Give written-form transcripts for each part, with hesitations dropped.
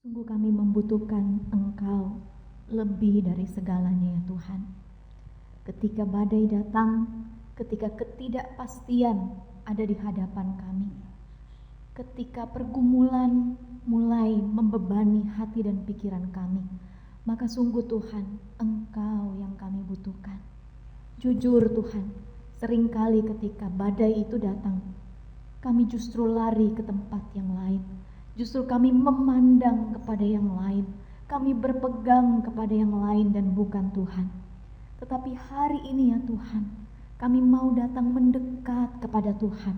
Sungguh kami membutuhkan Engkau lebih dari segalanya ya Tuhan. Ketika badai datang, ketika ketidakpastian ada di hadapan kami, ketika pergumulan mulai membebani hati dan pikiran kami, maka sungguh Tuhan, Engkau yang kami butuhkan. Jujur Tuhan, seringkali ketika badai itu datang, kami justru lari ke tempat yang lain. Justru kami memandang kepada yang lain. Kami berpegang kepada yang lain dan bukan Tuhan. Tetapi hari ini ya Tuhan, kami mau datang mendekat kepada Tuhan.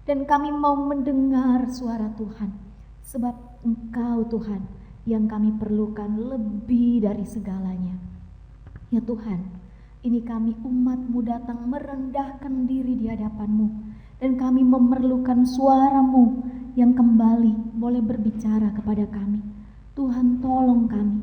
Dan kami mau mendengar suara Tuhan. Sebab Engkau Tuhan yang kami perlukan lebih dari segalanya. Ya Tuhan, ini kami umat-Mu datang merendahkan diri di hadapan-Mu. Dan kami memerlukan suara-Mu yang kembali boleh berbicara kepada kami. Tuhan tolong kami.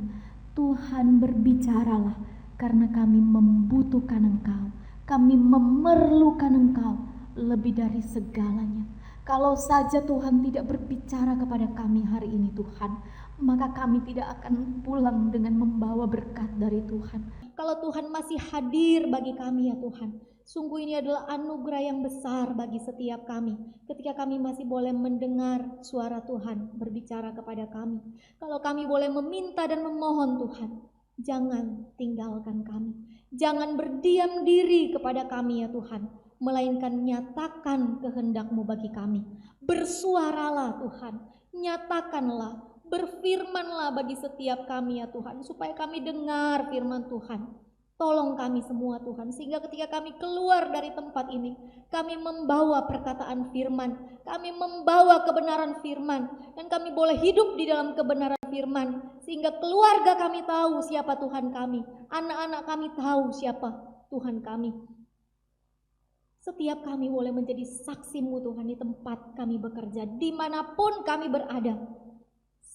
Tuhan berbicaralah karena kami membutuhkan Engkau. Kami memerlukan Engkau lebih dari segalanya. Kalau saja Tuhan tidak berbicara kepada kami hari ini Tuhan, maka kami tidak akan pulang dengan membawa berkat dari Tuhan. Kalau Tuhan masih hadir bagi kami ya Tuhan, sungguh ini adalah anugerah yang besar bagi setiap kami. Ketika kami masih boleh mendengar suara Tuhan berbicara kepada kami. Kalau kami boleh meminta dan memohon Tuhan, jangan tinggalkan kami. Jangan berdiam diri kepada kami ya Tuhan, melainkan nyatakan kehendak-Mu bagi kami. Bersuaralah Tuhan, nyatakanlah, berfirmanlah bagi setiap kami ya Tuhan, supaya kami dengar firman Tuhan. Tolong kami semua Tuhan, sehingga ketika kami keluar dari tempat ini, kami membawa perkataan firman, kami membawa kebenaran firman, dan kami boleh hidup di dalam kebenaran firman, sehingga keluarga kami tahu siapa Tuhan kami, anak-anak kami tahu siapa Tuhan kami. Setiap kami boleh menjadi saksi-Mu Tuhan di tempat kami bekerja, dimanapun kami berada.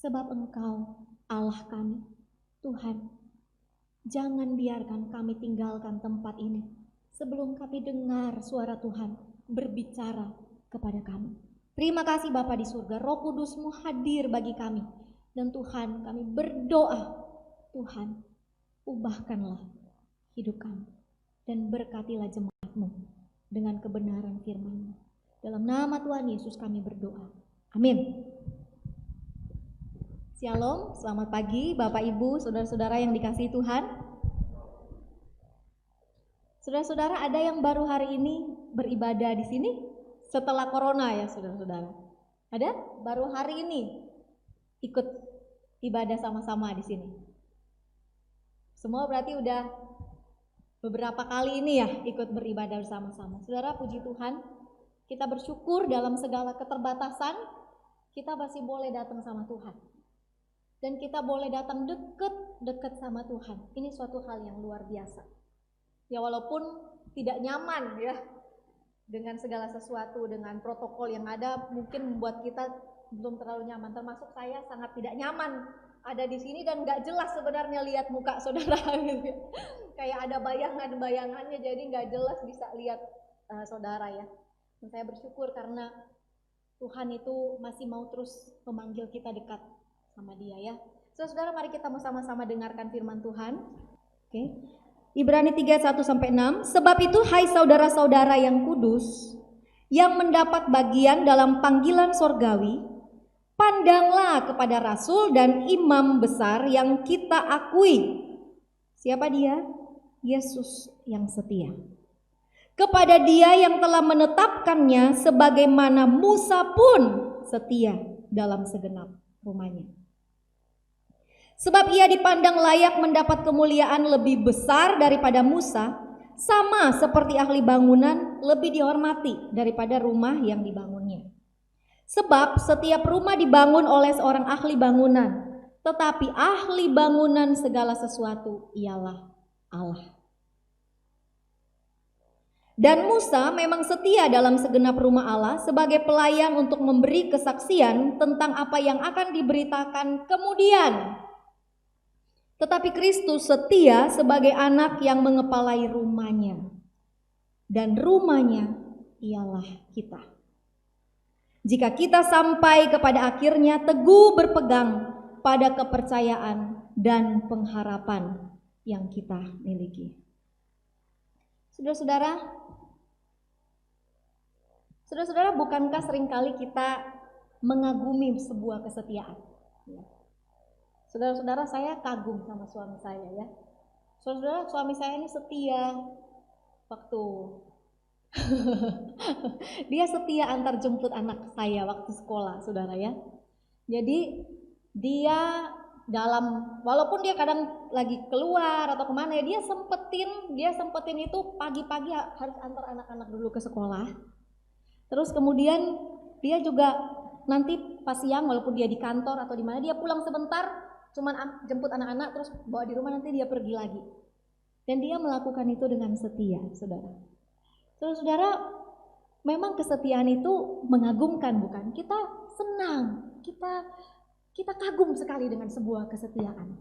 Sebab Engkau Allah kami. Tuhan, jangan biarkan kami tinggalkan tempat ini sebelum kami dengar suara Tuhan berbicara kepada kami. Terima kasih Bapa di surga, Roh Kudus-Mu hadir bagi kami. Dan Tuhan, kami berdoa, Tuhan, ubahkanlah hidup kami dan berkatilah jemaat-Mu dengan kebenaran firman-Mu. Dalam nama Tuhan Yesus kami berdoa. Amin. Shalom, selamat pagi Bapak Ibu, saudara-saudara yang dikasihi Tuhan. Saudara-saudara, ada yang baru hari ini beribadah di sini setelah corona ya saudara-saudara? Ada? Baru hari ini ikut ibadah sama-sama di sini. Semua berarti udah beberapa kali ini ya ikut beribadah bersama-sama. Saudara, puji Tuhan, kita bersyukur dalam segala keterbatasan kita masih boleh datang sama Tuhan. Dan kita boleh datang dekat sama Tuhan. Ini suatu hal yang luar biasa. Ya walaupun tidak nyaman ya dengan segala sesuatu, dengan protokol yang ada, mungkin membuat kita belum terlalu nyaman. Termasuk saya sangat tidak nyaman ada di sini dan nggak jelas sebenarnya lihat muka saudara gitu ya. Kayak ada bayangannya, jadi nggak jelas bisa lihat saudara ya. Dan saya bersyukur karena Tuhan itu masih mau terus memanggil kita dekat sama Dia ya. Saudara, mari kita sama-sama dengarkan firman Tuhan. Oke. Ibrani 3:1-6. Sebab itu hai saudara-saudara yang kudus, yang mendapat bagian dalam panggilan sorgawi, pandanglah kepada rasul dan imam besar yang kita akui. Siapa dia? Yesus yang setia. Kepada Dia yang telah menetapkannya sebagaimana Musa pun setia dalam segenap rumahnya. Sebab ia dipandang layak mendapat kemuliaan lebih besar daripada Musa, sama seperti ahli bangunan lebih dihormati daripada rumah yang dibangunnya. Sebab setiap rumah dibangun oleh seorang ahli bangunan, tetapi ahli bangunan segala sesuatu ialah Allah. Dan Musa memang setia dalam segenap rumah Allah sebagai pelayan untuk memberi kesaksian tentang apa yang akan diberitakan kemudian. Tetapi Kristus setia sebagai anak yang mengepalai rumahnya. Dan rumahnya ialah kita. Jika kita sampai kepada akhirnya teguh berpegang pada kepercayaan dan pengharapan yang kita miliki. Saudara-saudara, bukankah seringkali kita mengagumi sebuah kesetiaan? Saudara-saudara, saya kagum sama suami saya ya. Saudara, suami saya ini setia waktu dia setia antar jemput anak saya waktu sekolah, saudara ya. Jadi dia walaupun dia kadang lagi keluar atau kemana ya, dia sempetin itu pagi-pagi harus antar anak-anak dulu ke sekolah. Terus kemudian dia juga nanti pas siang walaupun dia di kantor atau di mana, dia pulang sebentar, cuman jemput anak-anak terus bawa di rumah, nanti dia pergi lagi. Dan dia melakukan itu dengan setia, saudara. Saudara, memang kesetiaan itu mengagumkan, bukan? Kita senang, kita kagum sekali dengan sebuah kesetiaan.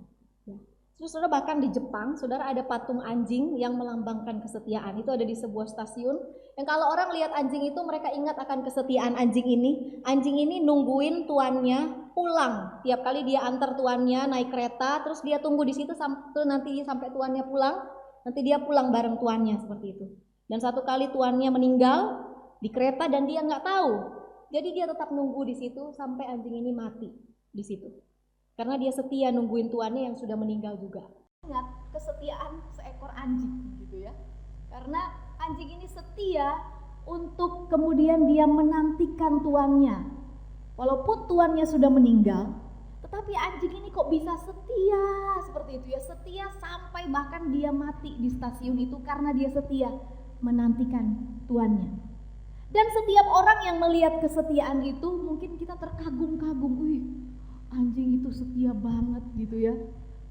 Ya. Saudara, bahkan di Jepang, saudara, ada patung anjing yang melambangkan kesetiaan. Itu ada di sebuah stasiun. Yang kalau orang lihat anjing itu, mereka ingat akan kesetiaan anjing ini. Anjing ini nungguin tuannya pulang. Tiap kali dia antar tuannya naik kereta, terus dia tunggu di situ nanti sampai tuannya pulang. Nanti dia pulang bareng tuannya, seperti itu. Dan satu kali tuannya meninggal di kereta dan dia nggak tahu. Jadi dia tetap nunggu di situ sampai anjing ini mati di situ. Karena dia setia nungguin tuannya yang sudah meninggal juga. Ingat kesetiaan seekor anjing gitu ya. Karena anjing ini setia untuk kemudian dia menantikan tuannya. Walaupun tuannya sudah meninggal, tetapi anjing ini kok bisa setia seperti itu ya. Setia sampai bahkan dia mati di stasiun itu karena dia setia menantikan tuannya. Dan setiap orang yang melihat kesetiaan itu, mungkin kita terkagum-kagum. Wih, anjing itu setia banget gitu ya.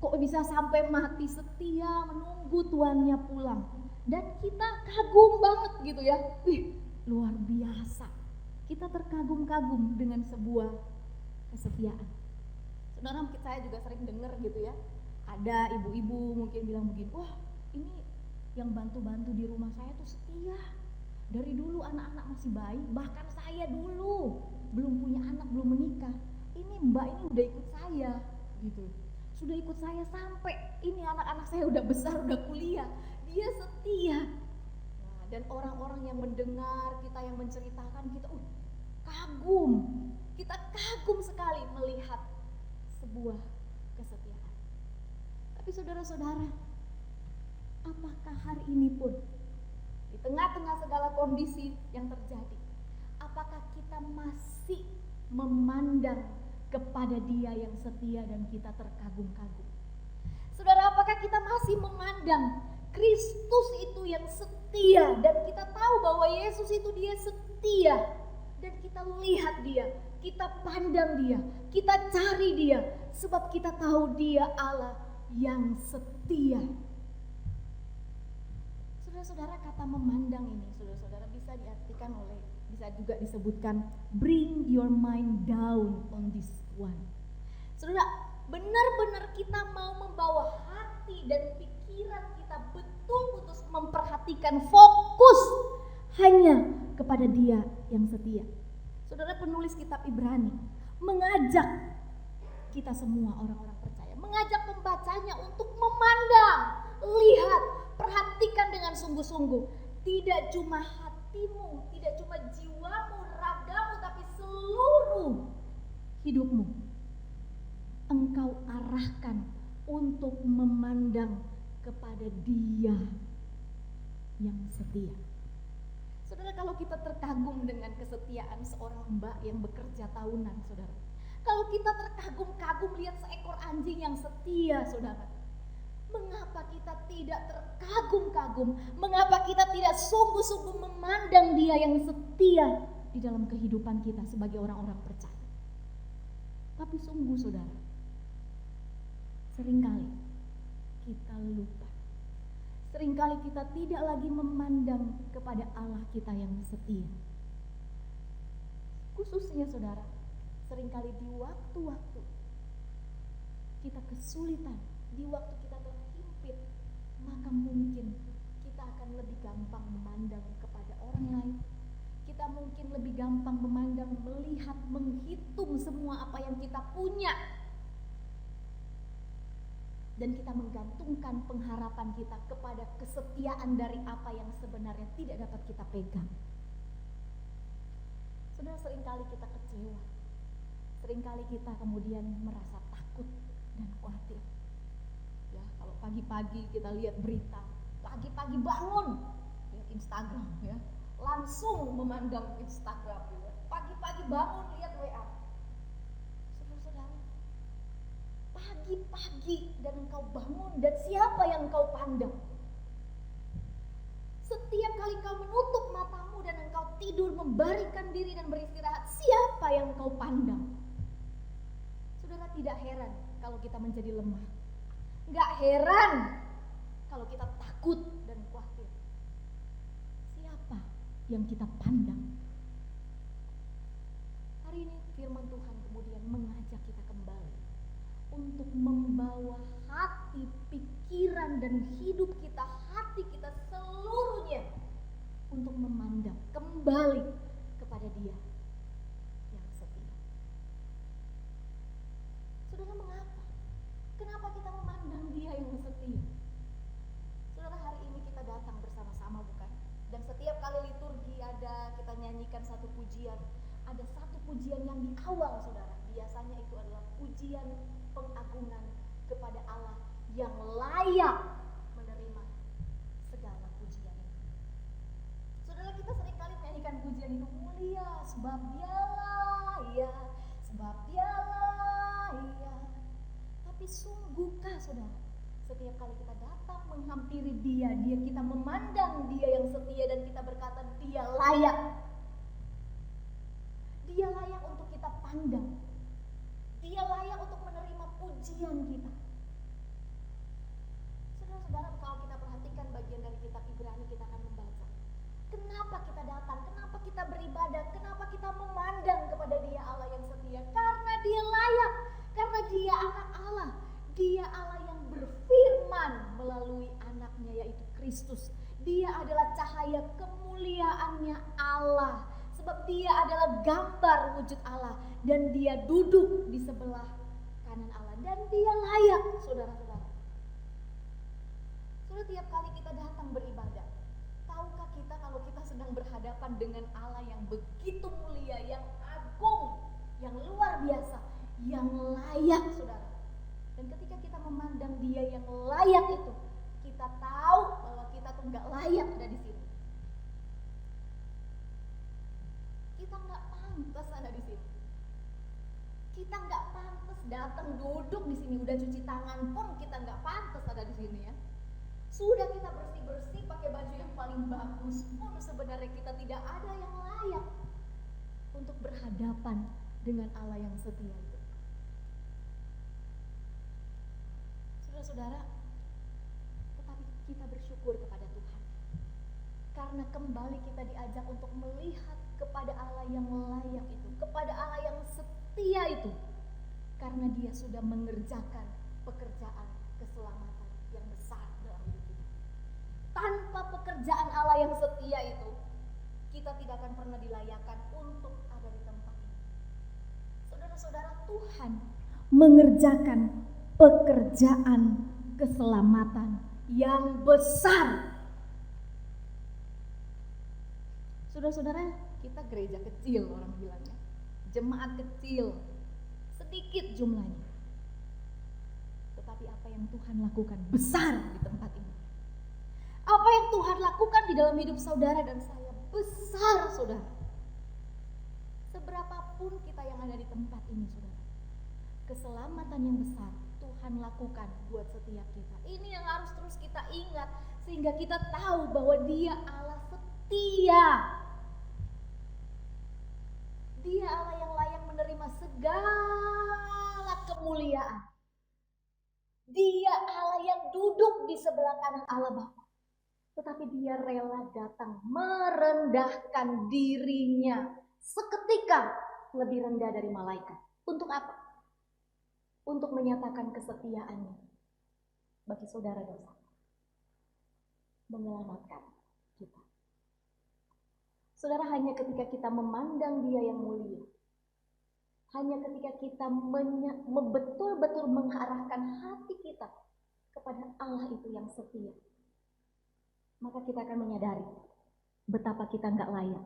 Kok bisa sampai mati setia menunggu tuannya pulang. Dan kita kagum banget gitu ya. Wih, luar biasa. Kita terkagum-kagum dengan sebuah kesetiaan. Saudara, saya juga sering dengar gitu ya. Ada ibu-ibu mungkin bilang begini, wah ini yang bantu-bantu di rumah saya tuh setia. Dari dulu anak-anak masih bayi, bahkan saya dulu belum punya anak, belum menikah. Ini mbak ini udah ikut saya gitu. Sudah ikut saya sampai ini anak-anak saya udah besar, udah kuliah. Dia setia. Nah, dan orang-orang yang mendengar kita, yang menceritakan kita, kagum. Kita kagum sekali melihat sebuah kesetiaan. Tapi saudara-saudara, apakah hari ini pun di tengah-tengah segala kondisi yang terjadi, apakah kita masih memandang kepada Dia yang setia dan kita terkagum-kagum? Saudara, apakah kita masih memandang Kristus itu yang setia dan kita tahu bahwa Yesus itu Dia setia, dan kita lihat Dia, kita pandang Dia, kita cari Dia, sebab kita tahu Dia Allah yang setia. Saudara-saudara, kata memandang ini, saudara-saudara, bisa diartikan bisa juga disebutkan bring your mind down on this one. Saudara, benar-benar kita mau membawa hati dan pikiran kita betul-betul memperhatikan, fokus hanya kepada Dia yang setia. Saudara, penulis kitab Ibrani mengajak kita semua orang-orang percaya, mengajak pembacanya untuk memandang, lihat, perhatikan dengan sungguh-sungguh. Tidak cuma hatimu, tidak cuma jiwamu, ragamu, tapi seluruh hidupmu engkau arahkan untuk memandang kepada Dia yang setia. Saudara, kalau kita terkagum dengan kesetiaan seorang mbak yang bekerja tahunan, saudara, kalau kita terkagum-kagum lihat seekor anjing yang setia, saudara, mengapa kita tidak terkagum-kagum? Mengapa kita tidak sungguh-sungguh memandang Dia yang setia di dalam kehidupan kita sebagai orang-orang percaya? Tapi sungguh, saudara, seringkali kita lupa. Seringkali kita tidak lagi memandang kepada Allah kita yang setia. Khususnya, saudara, seringkali di waktu-waktu kita kesulitan, di waktu kita terhimpit, maka mungkin kita akan lebih gampang memandang kepada orang lain. Kita mungkin lebih gampang memandang, melihat, menghitung semua apa yang kita punya. Dan kita menggantungkan pengharapan kita kepada kesetiaan dari apa yang sebenarnya tidak dapat kita pegang. Saudara, seringkali kita kecewa. Seringkali kita kemudian merasa takut dan khawatir. Ya, kalau pagi-pagi kita lihat berita, pagi-pagi bangun, lihat Instagram ya, langsung memandang Instagram ya. Pagi-pagi bangun lihat WA. Saudara-saudara, pagi-pagi dan engkau bangun dan siapa yang engkau pandang? Setiap kali engkau menutup matamu dan engkau tidur membaringkan diri dan beristirahat, siapa yang engkau pandang? Saudara, tidak heran kalau kita menjadi lemah. Enggak heran kalau kita takut dan khawatir. Siapa yang kita pandang? Hari ini firman Tuhan kemudian mengajak kita kembali untuk membawa hati, pikiran, dan hidup kita, hati kita seluruhnya untuk memandang kembali kepada Dia yang setia. Saudara, mengapa? Kenapa kita memandang Dia yang setia? Saudara, hari ini kita datang bersama-sama, bukan? Dan setiap kali liturgi ada, kita nyanyikan satu pujian. Ada satu pujian yang di awal, saudara. Biasanya itu adalah pujian pengagungan kepada Allah yang layak menerima segala pujian itu. Saudara, kita seringkali menyanyikan pujian itu, mulia sebab Dialah ya, sebab Dialah ya. Tapi sungguhkah saudara, setiap kali kita datang menghampiri Dia, kita memandang Dia yang setia dan kita berkata Dia layak. Dia layak untuk kita pandang. Dia layak untuk menerima pujian kita. Saudara-saudara, kalau kita perhatikan bagian dari kitab Ibrani, kita akan membaca. Kenapa kita datang? Kenapa kita beribadah? Kenapa kita memandang kepada Dia Allah yang setia? Karena Dia layak. Karena Dia anak Allah. Dia Allah yang berfirman melalui anaknya yaitu Kristus. Dia adalah cahaya kemuliaannya Allah. Sebab Dia adalah gambar wujud Allah. Dan Dia duduk di sebelah kanan Allah. Dan Dia layak, saudara-saudara. Saudara, tiap kali kita datang beribadah, tahukah kita kalau kita sedang berhadapan dengan Allah yang begitu mulia, yang agung, yang luar biasa, yang layak, saudara. Dan ketika kita memandang Dia yang layak itu, kita tahu bahwa kita tuh gak layak ada di sini. Kita nggak pantas ada di sini. Kita nggak pantas datang duduk di sini, udah cuci tangan pun kita nggak pantas ada di sini ya. Sudah kita bersih-bersih pakai baju yang paling bagus pun sebenarnya kita tidak ada yang layak untuk berhadapan dengan Allah yang setia itu. Saudara-saudara, tetapi kita bersyukur kepada Tuhan. Karena kembali kita diajak untuk melihat kepada Allah yang layak itu, kepada Allah yang setia itu, karena Dia sudah mengerjakan pekerjaan keselamatan yang besar dalam hidup kita. Tanpa pekerjaan Allah yang setia itu, kita tidak akan pernah dilayakkan untuk ada di tempat ini. Saudara-saudara, Tuhan mengerjakan pekerjaan keselamatan yang besar. Saudara-saudara, kita gereja kecil, orang bilangnya, jemaat kecil, sedikit jumlahnya. Tetapi apa yang Tuhan lakukan besar di tempat ini. Apa yang Tuhan lakukan di dalam hidup saudara dan saya besar, saudara. Seberapapun kita yang ada di tempat ini, saudara, keselamatan yang besar Tuhan lakukan buat setiap kita. Ini yang harus terus kita ingat sehingga kita tahu bahwa Dia Allah setia. Dia Allah yang layak menerima segala kemuliaan. Dia Allah yang duduk di sebelah kanan Allah Bapa. Tetapi Dia rela datang merendahkan dirinya seketika lebih rendah dari malaikat. Untuk apa? Untuk menyatakan kesetiaannya bagi saudara dan saya. Menyelamatkan kita. Saudara, hanya ketika kita memandang Dia yang mulia, hanya ketika kita betul-betul mengarahkan hati kita kepada Allah itu yang setia, maka kita akan menyadari betapa kita nggak layak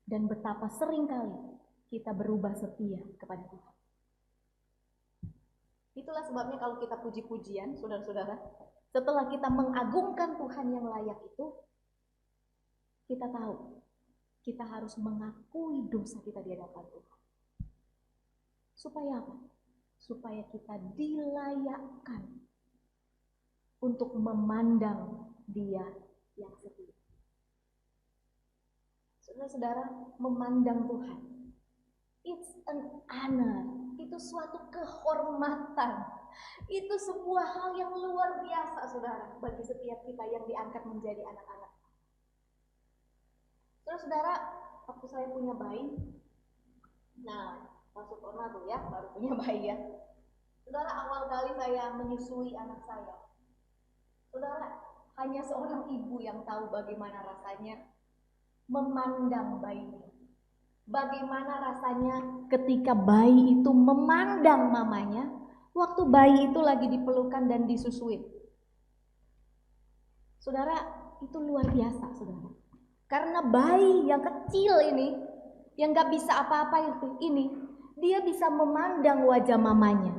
dan betapa seringkali kita berubah setia kepada Tuhan. Itulah sebabnya kalau kita puji-pujian, saudara-saudara, setelah kita mengagungkan Tuhan yang layak itu, kita tahu kita harus mengakui dosa kita di hadapan Tuhan. Supaya apa? Supaya kita dilayakkan untuk memandang Dia yang setia. Saudara-saudara, memandang Tuhan, it's an honor. Itu suatu kehormatan. Itu sebuah hal yang luar biasa, saudara, bagi setiap kita yang diangkat menjadi anak-anak. Saudara-saudara, waktu saya punya bayi, nah, masuk corona tuh ya, baru punya bayi ya. Saudara, awal kali saya menyusui anak saya, saudara, hanya seorang ibu yang tahu bagaimana rasanya memandang bayinya. Bagaimana rasanya ketika bayi itu memandang mamanya waktu bayi itu lagi dipelukan dan disusuin. Saudara, itu luar biasa, saudara. Karena bayi yang kecil ini, yang gak bisa apa-apa ini, dia bisa memandang wajah mamanya.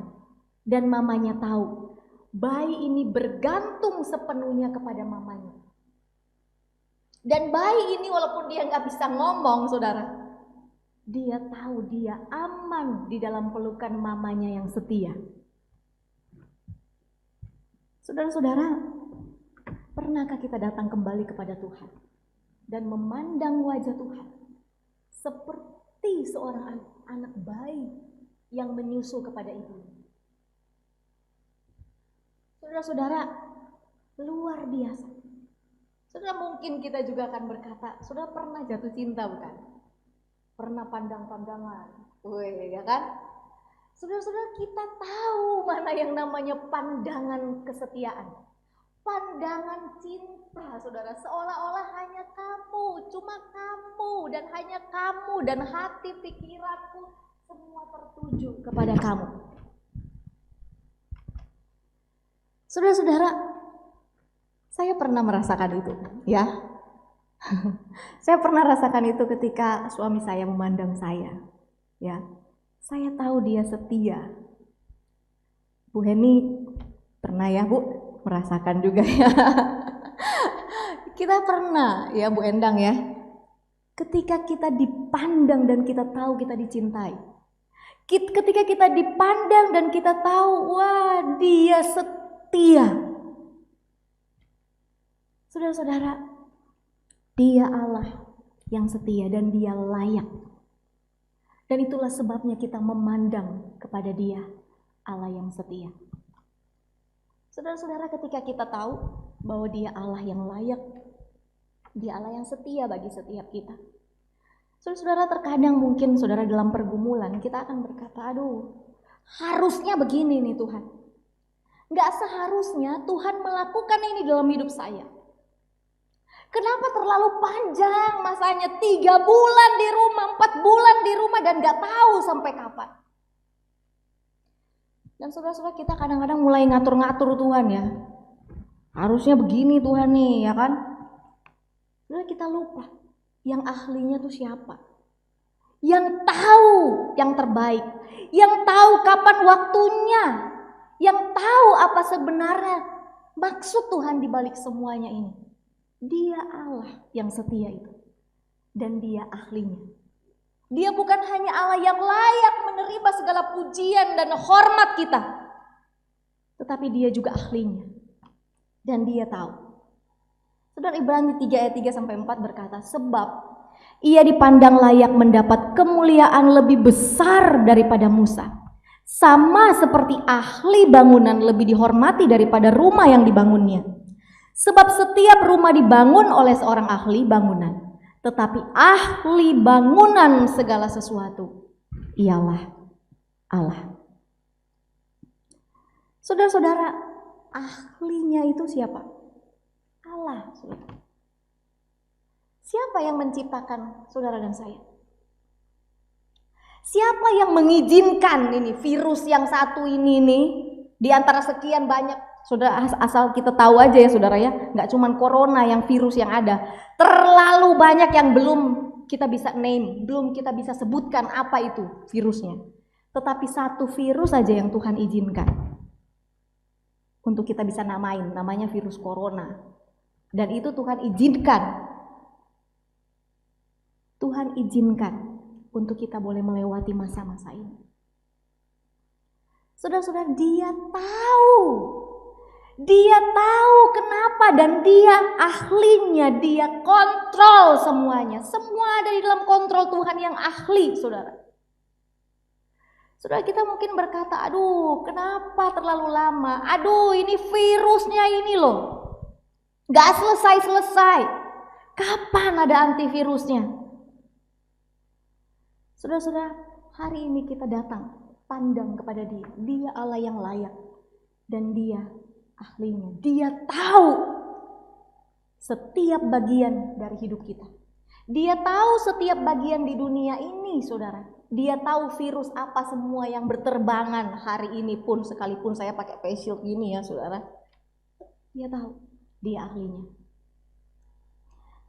Dan mamanya tahu, bayi ini bergantung sepenuhnya kepada mamanya. Dan bayi ini walaupun dia gak bisa ngomong, saudara, dia tahu dia aman di dalam pelukan mamanya yang setia. Saudara-saudara, pernahkah kita datang kembali kepada Tuhan dan memandang wajah Tuhan seperti seorang anak bayi yang menyusu kepada ibunya? Saudara-saudara, luar biasa. Saudara, mungkin kita juga akan berkata, saudara pernah jatuh cinta bukan? Pernah pandang-pandangan, ya kan? Saudara-saudara, kita tahu mana yang namanya pandangan kesetiaan, pandangan cinta, saudara. Seolah-olah hanya kamu, cuma kamu, dan hanya kamu, dan hati pikiranku semua tertuju kepada kamu. Saudara-saudara, saya pernah merasakan itu, ya. Saya pernah rasakan itu ketika suami saya memandang saya, ya. Saya tahu dia setia. Bu Heni pernah ya, Bu, merasakan juga ya. Kita pernah ya, Bu Endang ya. Ketika kita dipandang dan kita tahu kita dicintai. Ketika kita dipandang dan kita tahu, wah, dia setia. Saudara-saudara, Dia Allah yang setia dan Dia layak. Dan itulah sebabnya kita memandang kepada Dia, Allah yang setia. Saudara-saudara, ketika kita tahu bahwa Dia Allah yang layak, Dia Allah yang setia bagi setiap kita. Saudara-saudara, terkadang mungkin saudara dalam pergumulan kita akan berkata, aduh, harusnya begini nih Tuhan. Gak seharusnya Tuhan melakukan ini dalam hidup saya. Kenapa terlalu panjang masanya, 3 bulan di rumah, 4 bulan di rumah, dan gak tahu sampai kapan. Dan saudara-saudara, kita kadang-kadang mulai ngatur-ngatur Tuhan ya. Harusnya begini Tuhan nih, ya kan? Lalu kita lupa, yang ahlinya tuh siapa? Yang tahu yang terbaik, yang tahu kapan waktunya, yang tahu apa sebenarnya maksud Tuhan di balik semuanya ini. Dia Allah yang setia itu. Dan Dia ahlinya. Dia bukan hanya Allah yang layak menerima segala pujian dan hormat kita, tetapi Dia juga ahlinya. Dan Dia tahu. Saudara, Ibrani 3 ayat 3-4 berkata, sebab Ia dipandang layak mendapat kemuliaan lebih besar daripada Musa. Sama seperti ahli bangunan lebih dihormati daripada rumah yang dibangunnya. Sebab setiap rumah dibangun oleh seorang ahli bangunan, tetapi ahli bangunan segala sesuatu ialah Allah. Saudara-saudara, ahlinya itu siapa? Allah. Saudara. Siapa yang menciptakan saudara dan saya? Siapa yang mengizinkan ini virus yang satu ini nih, di antara sekian banyak Saudara, asal kita tahu aja ya saudara ya, nggak cuman corona yang virus yang ada, terlalu banyak yang belum kita bisa name, belum kita bisa sebutkan apa itu virusnya. Tetapi satu virus saja yang Tuhan izinkan untuk kita bisa namain, namanya virus corona. Dan itu Tuhan izinkan. Tuhan izinkan untuk kita boleh melewati masa-masa ini. Saudara-saudara, Dia tahu kenapa dan dia ahlinya, dia kontrol semuanya. Semua ada di dalam kontrol Tuhan yang ahli, saudara. Saudara, kita mungkin berkata, aduh kenapa terlalu lama? Aduh ini virusnya ini loh, gak selesai-selesai. Kapan ada antivirusnya? Saudara-saudara, hari ini kita datang, pandang kepada dia. Dia Allah yang layak dan dia ahlinya. Dia tahu setiap bagian dari hidup kita. Dia tahu setiap bagian di dunia ini, saudara. Dia tahu virus apa semua yang berterbangan hari ini pun, sekalipun saya pakai face shield gini ya, saudara. Dia tahu, dia ahlinya.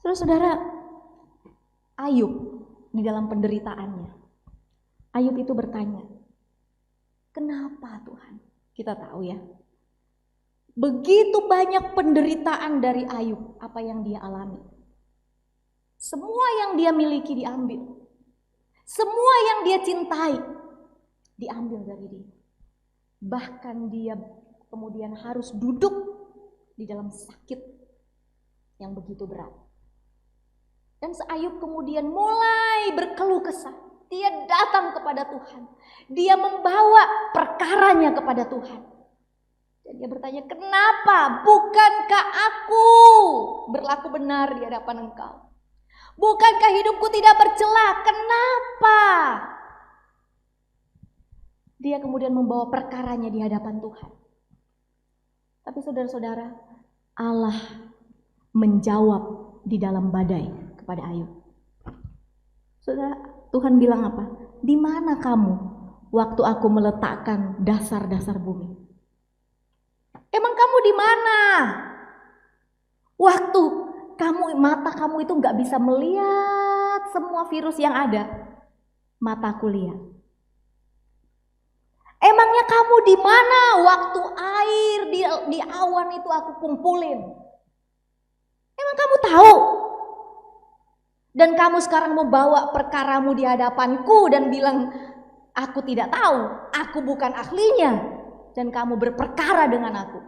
Saudara-saudara, Ayub di dalam penderitaannya, Ayub itu bertanya, kenapa Tuhan? Kita tahu ya, begitu banyak penderitaan dari Ayub, apa yang dia alami. Semua yang dia miliki diambil. Semua yang dia cintai diambil dari dia. Bahkan dia kemudian harus duduk di dalam sakit yang begitu berat. Dan Ayub kemudian mulai berkeluh kesah. Dia datang kepada Tuhan. Dia membawa perkaranya kepada Tuhan. Dan dia bertanya, kenapa? Bukankah aku berlaku benar di hadapan Engkau? Bukankah hidupku tidak bercela? Kenapa? Dia kemudian membawa perkaranya di hadapan Tuhan. Tapi saudara-saudara, Allah menjawab di dalam badai kepada Ayub. Saudara, Tuhan bilang apa? Di mana kamu waktu aku meletakkan dasar-dasar bumi? Emang kamu di mana? Waktu mata kamu itu nggak bisa melihat semua virus yang ada, mataku lihat. Emangnya kamu di mana waktu air di awan itu aku kumpulin? Emang kamu tahu? Dan kamu sekarang mau bawa perkaramu di hadapanku dan bilang, aku tidak tahu, aku bukan ahlinya, dan kamu berperkara dengan aku.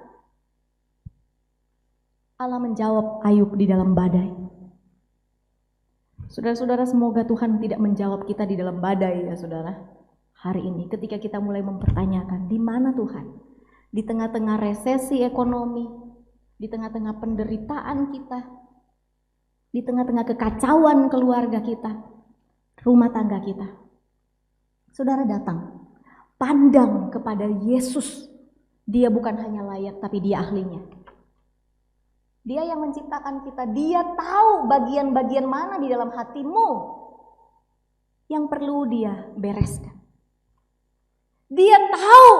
Allah menjawab Ayub di dalam badai. Saudara-saudara, semoga Tuhan tidak menjawab kita di dalam badai ya saudara. Hari ini ketika kita mulai mempertanyakan, di mana Tuhan? Di tengah-tengah resesi ekonomi, di tengah-tengah penderitaan kita, di tengah-tengah kekacauan keluarga kita, rumah tangga kita. Saudara datang, pandang kepada Yesus. Dia bukan hanya layak, tapi dia ahlinya. Dia yang menciptakan kita. Dia tahu bagian-bagian mana di dalam hatimu yang perlu dia bereskan. Dia tahu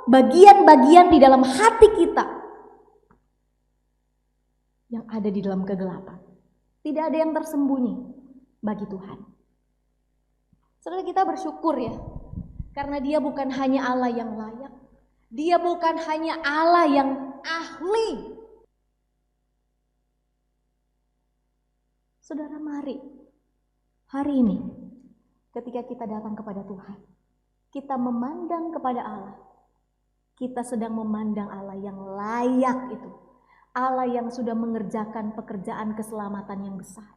bagian-bagian di dalam hati kita yang ada di dalam kegelapan. Tidak ada yang tersembunyi bagi Tuhan. Saudara, kita bersyukur ya, karena dia bukan hanya Allah yang layak. Dia bukan hanya Allah yang ahli. Saudara, mari hari ini ketika kita datang kepada Tuhan, kita memandang kepada Allah. Kita sedang memandang Allah yang layak itu. Allah yang sudah mengerjakan pekerjaan keselamatan yang besar.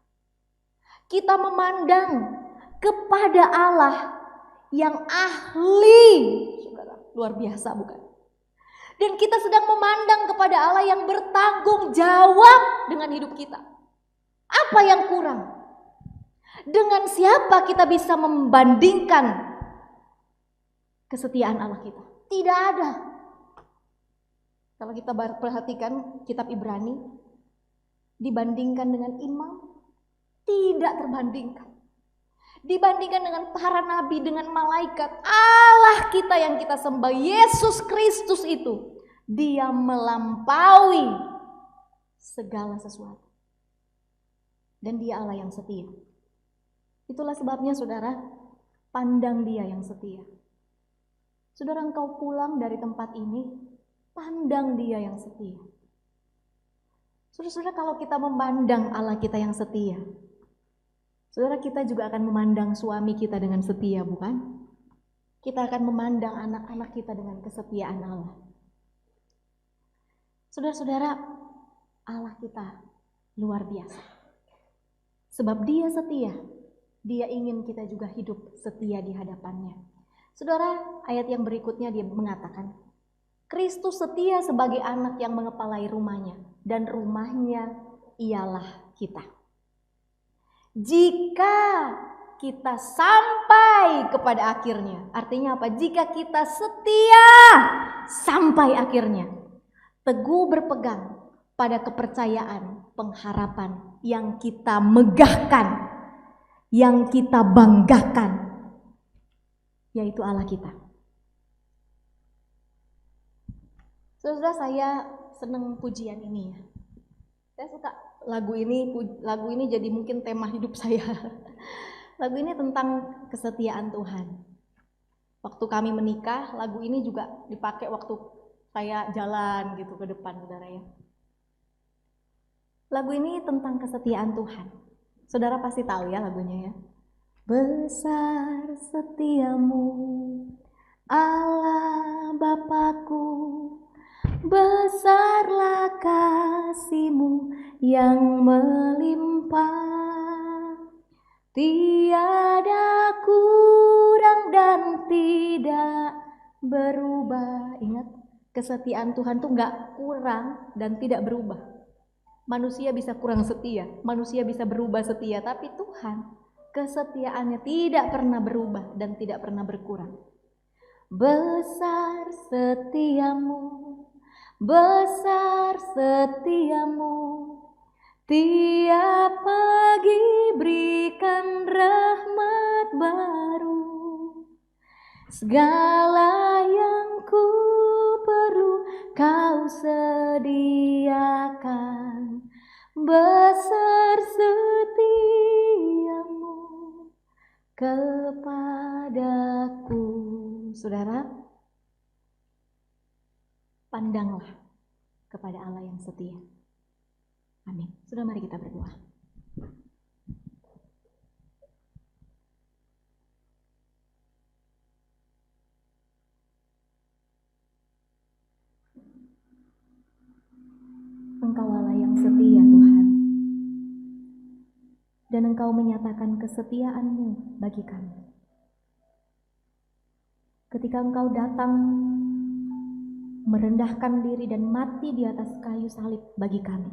Kita memandang kepada Allah yang ahli. Saudara, luar biasa bukan? Dan kita sedang memandang kepada Allah yang bertanggung jawab dengan hidup kita. Apa yang kurang? Dengan siapa kita bisa membandingkan kesetiaan Allah kita? Tidak ada. Kalau kita perhatikan kitab Ibrani, dibandingkan dengan imam, tidak terbandingkan. Dibandingkan dengan para nabi, dengan malaikat, Allah kita yang kita sembah, Yesus Kristus itu Dia melampaui segala sesuatu. Dan dia Allah yang setia. Itulah sebabnya saudara, pandang dia yang setia. Saudara, engkau pulang dari tempat ini, pandang dia yang setia. Saudara, kalau kita memandang Allah kita yang setia, saudara, kita juga akan memandang suami kita dengan setia, bukan? Kita akan memandang anak-anak kita dengan kesetiaan Allah. Saudara-saudara, Allah kita luar biasa. Sebab dia setia, dia ingin kita juga hidup setia di hadapannya. Saudara, ayat yang berikutnya dia mengatakan, Kristus setia sebagai anak yang mengepalai rumahnya, dan rumahnya ialah kita. Jika kita sampai kepada akhirnya, artinya apa? Jika kita setia sampai akhirnya, teguh berpegang pada kepercayaan, pengharapan yang kita megahkan, yang kita banggakan, yaitu Allah kita. Saudara, saya senang pujian ini ya. Saya suka lagu ini jadi mungkin tema hidup saya. Lagu ini tentang kesetiaan Tuhan. Waktu kami menikah, lagu ini juga dipakai waktu saya jalan gitu ke depan, saudara ya. Lagu ini tentang kesetiaan Tuhan. Saudara pasti tahu ya lagunya ya. Besar setiamu, Allah Bapakku, besarlah kasih-Mu yang melimpah, tiada kurang dan tidak berubah. Ingat, kesetiaan Tuhan tuh gak kurang dan tidak berubah. Manusia bisa kurang setia, manusia bisa berubah setia, tapi Tuhan kesetiaannya tidak pernah berubah dan tidak pernah berkurang. Besar setiamu, besar setiamu, tiap pagi berikan rahmat baru. Segala yang ku perlu kau sediakan. Besar setiamu kepadaku. Saudara, pandanglah kepada Allah yang setia. Amin. Sudah, mari kita berdoa. Engkau Allah yang setia, Tuhan. Dan Engkau menyatakan kesetiaan-Mu bagi kami. Ketika Engkau datang merendahkan diri dan mati di atas kayu salib bagi kami.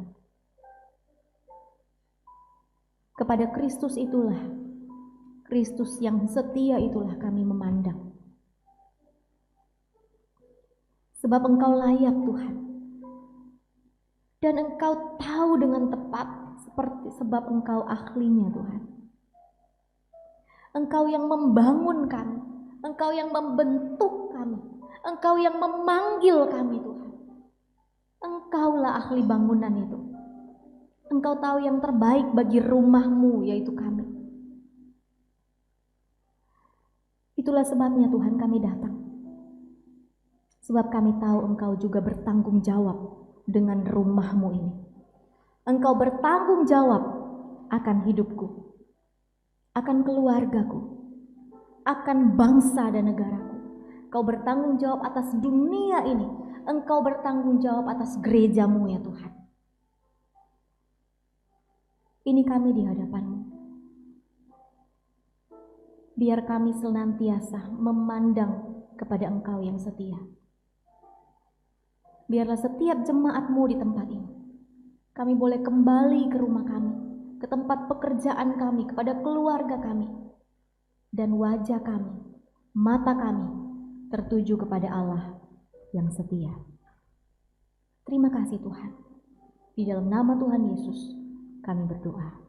Kepada Kristus itulah, Kristus yang setia itulah kami memandang. Sebab Engkau layak, Tuhan. Dan Engkau tahu dengan tepat sebab Engkau ahlinya, Tuhan. Engkau yang membangun kami, Engkau yang membentuk kami, Engkau yang memanggil kami, Tuhan. Engkaulah ahli bangunan itu. Engkau tahu yang terbaik bagi rumah-Mu, yaitu kami. Itulah sebabnya Tuhan kami datang. Sebab kami tahu Engkau juga bertanggung jawab dengan rumah-Mu ini. Engkau bertanggung jawab akan hidupku, akan keluargaku, akan bangsa dan negaraku. Engkau bertanggung jawab atas dunia ini. Engkau bertanggung jawab atas gereja-Mu ya Tuhan. Ini kami di hadapan-Mu. Biar kami senantiasa memandang kepada Engkau yang setia. Biarlah setiap jemaat-Mu di tempat ini, kami boleh kembali ke rumah kami, ke tempat pekerjaan kami, kepada keluarga kami, dan wajah kami, mata kami tertuju kepada Allah yang setia. Terima kasih Tuhan. Di dalam nama Tuhan Yesus kami berdoa.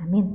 Amin.